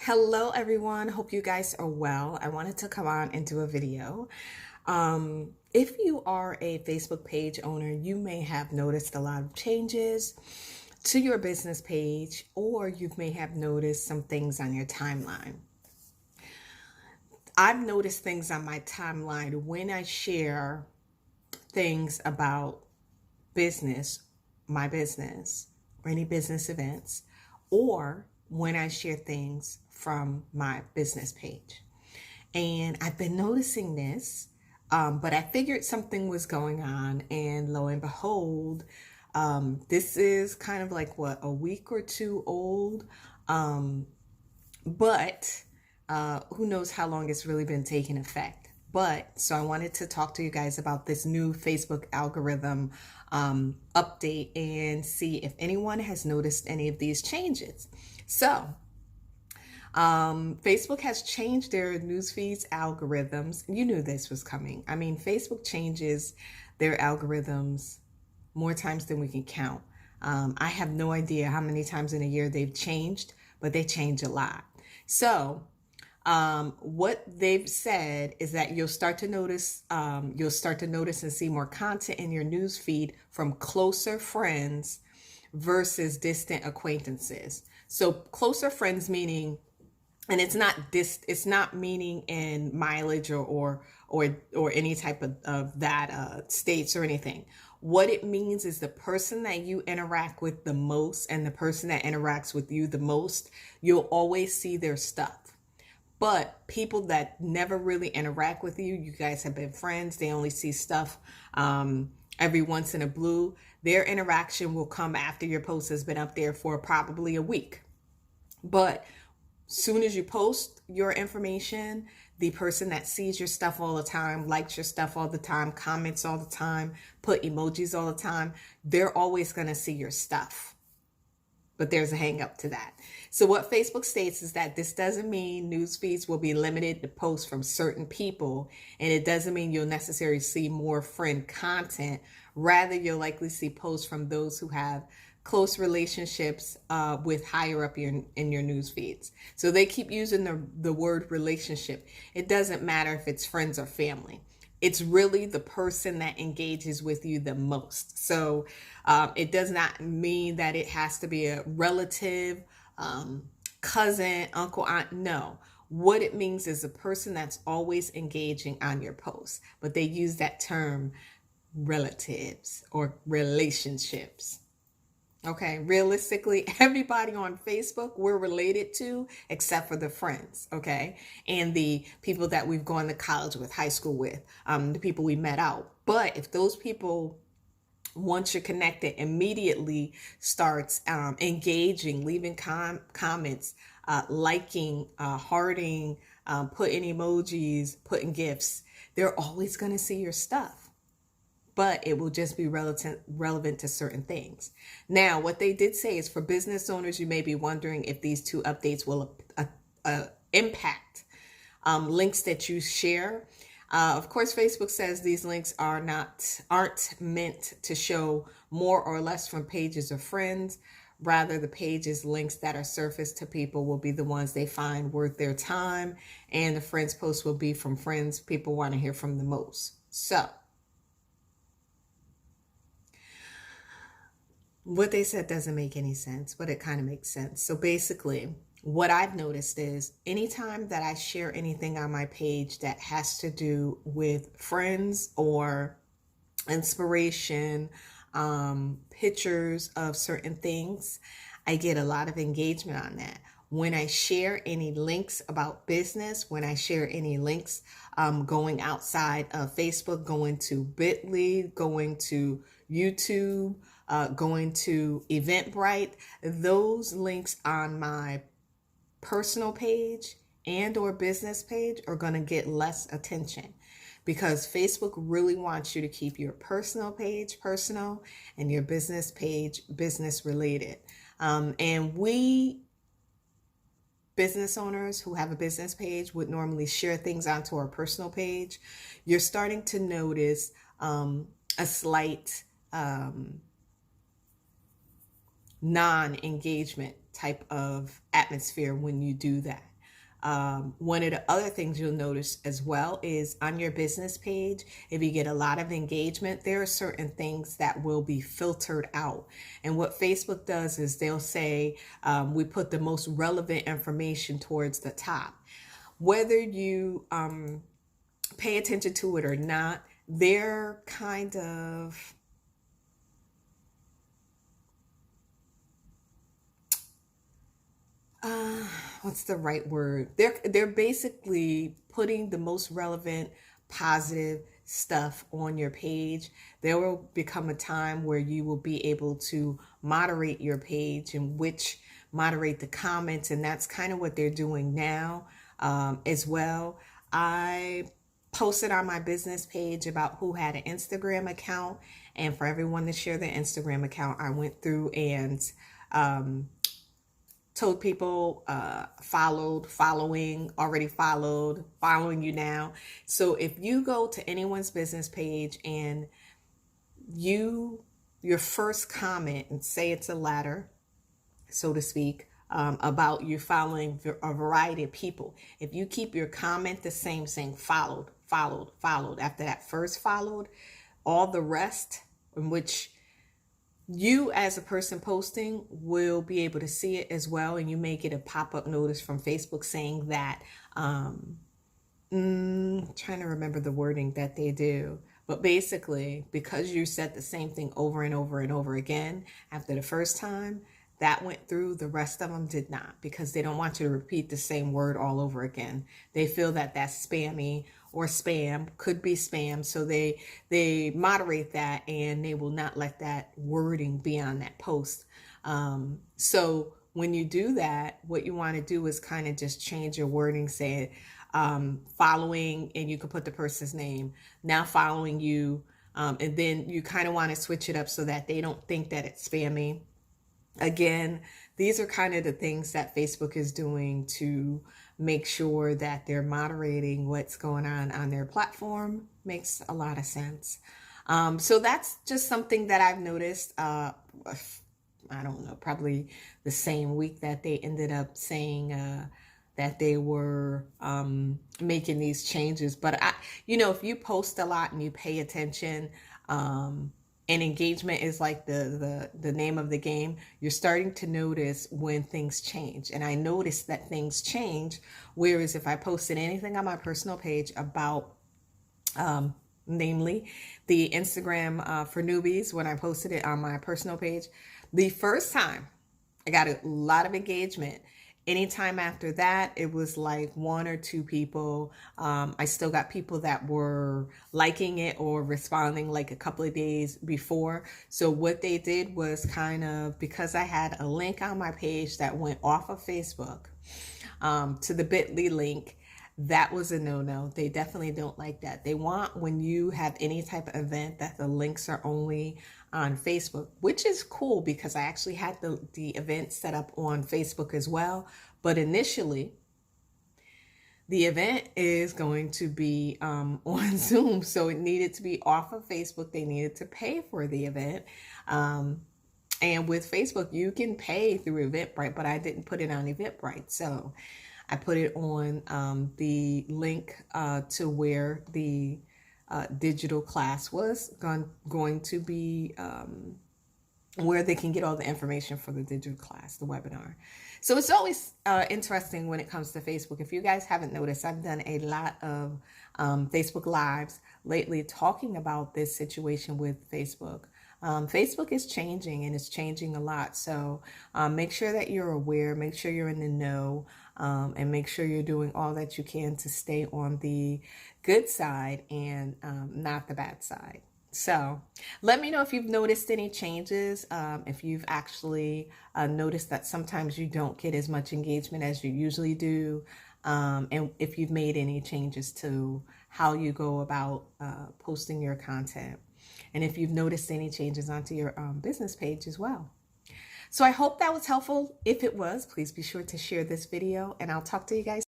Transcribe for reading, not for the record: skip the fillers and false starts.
Hello, everyone. Hope you guys are well. I wanted to come on and do a video. If you are a Facebook page owner, you may have noticed a lot of changes to your business page, or you may have noticed some things on your timeline. I've noticed things on my timeline when I share things about business, my business, or any business events, or when I share things from my business page. And I've been noticing this, but I figured something was going on, and lo and behold, this is kind of like what, a week or two old, but who knows how long it's really been taking effect. But so I wanted to talk to you guys about this new Facebook algorithm update and see if anyone has noticed any of these changes. So Facebook has changed their news feeds algorithms. You knew this was coming. I mean, Facebook changes their algorithms more times than we can count. I have no idea how many times in a year they've changed, but they change a lot. So what they've said is that you'll start to notice and see more content in your news feed from closer friends versus distant acquaintances. So closer friends meaning, and it's not meaning in mileage or any type of that states or anything. What it means is the person that you interact with the most and the person that interacts with you the most, you'll always see their stuff. But people that never really interact with you, you guys have been friends, they only see stuff every once in a blue, their interaction will come after your post has been up there for probably a week. But soon as you post your information, the person that sees your stuff all the time, likes your stuff all the time, comments all the time, put emojis all the time, they're always going to see your stuff. But there's a hang up to that. So what Facebook states is that this doesn't mean news feeds will be limited to posts from certain people, and it doesn't mean you'll necessarily see more friend content. Rather, you'll likely see posts from those who have close relationships with higher up in your news feeds. So they keep using the word relationship. It doesn't matter if it's friends or family. It's really the person that engages with you the most. So it does not mean that it has to be a relative, cousin, uncle, aunt. No. What it means is a person that's always engaging on your posts. But they use that term relatives or relationships. Okay, realistically, everybody on Facebook we're related to except for the friends, okay? And the people that we've gone to college with, high school with, the people we met out. But if those people, once you're connected, immediately starts engaging, leaving comments, liking, hearting, putting emojis, putting gifts, they're always going to see your stuff. But it will just be relevant to certain things. Now, what they did say is for business owners, you may be wondering if these two updates will impact links that you share. Of course, Facebook says these links aren't meant to show more or less from pages of friends. Rather, the pages links that are surfaced to people will be the ones they find worth their time, and the friends posts will be from friends people want to hear from the most. So what they said doesn't make any sense, but it kind of makes sense. So basically, what I've noticed is anytime that I share anything on my page that has to do with friends or inspiration, pictures of certain things, I get a lot of engagement on that. When I share any links about business, when I share any links going outside of Facebook, going to Bitly, going to YouTube, going to Eventbrite, those links on my personal page and or business page are going to get less attention because Facebook really wants you to keep your personal page personal and your business page business related. And we business owners who have a business page would normally share things onto our personal page. You're starting to notice a slight non-engagement type of atmosphere when you do that. One of the other things you'll notice as well is on your business page, if you get a lot of engagement, there are certain things that will be filtered out. And what Facebook does is they'll say, we put the most relevant information towards the top. Whether you pay attention to it or not, they're kind of what's the right word? They're basically putting the most relevant, positive stuff on your page. There will become a time where you will be able to moderate your page, and which moderate the comments, and that's kind of what they're doing now as well. I posted on my business page about who had an Instagram account, and for everyone to share their Instagram account, I went through and told people already following you now. So if you go to anyone's business page and your first comment, and say it's a ladder, so to speak, about you following a variety of people, if you keep your comment the same, saying followed, after that first followed, all the rest, in which you as a person posting will be able to see it as well, and you may get a pop-up notice from Facebook saying that trying to remember the wording that they do, but basically, because you said the same thing over and over and over again after the first time, that went through, the rest of them did not, because they don't want you to repeat the same word all over again. They feel that that's spammy, or spam, could be spam, so they moderate that, and they will not let that wording be on that post. So when you do that, what you want to do is kind of just change your wording, say following, and you can put the person's name, now following you, and then you kind of want to switch it up so that they don't think that it's spammy. Again, these are kind of the things that Facebook is doing to make sure that they're moderating what's going on their platform. Makes a lot of sense. So that's just something that I've noticed. I don't know, probably the same week that they ended up saying that they were making these changes. But if you post a lot and you pay attention, and engagement is like the name of the game, you're starting to notice when things change. And I noticed that things change, whereas if I posted anything on my personal page about, namely the Instagram for newbies, when I posted it on my personal page, the first time I got a lot of engagement. Anytime after that, it was like one or two people. I still got people that were liking it or responding like a couple of days before. So what they did was kind of, because I had a link on my page that went off of Facebook to the bit.ly link, that was a no-no. They definitely don't like that. They want, when you have any type of event, that the links are only on Facebook, which is cool because I actually had the event set up on Facebook as well. But initially, the event is going to be on Zoom. So it needed to be off of Facebook. They needed to pay for the event. And with Facebook, you can pay through Eventbrite, but I didn't put it on Eventbrite. So I put it on the link to where the digital class was going to be, where they can get all the information for the digital class, the webinar. So it's always interesting when it comes to Facebook. If you guys haven't noticed, I've done a lot of Facebook Lives lately talking about this situation with Facebook. Facebook is changing, and it's changing a lot. So make sure that you're aware, make sure you're in the know, and make sure you're doing all that you can to stay on the good side and not the bad side. So let me know if you've noticed any changes, if you've actually noticed that sometimes you don't get as much engagement as you usually do, and if you've made any changes to how you go about posting your content, and if you've noticed any changes onto your business page as well. So I hope that was helpful. If it was, please be sure to share this video, and I'll talk to you guys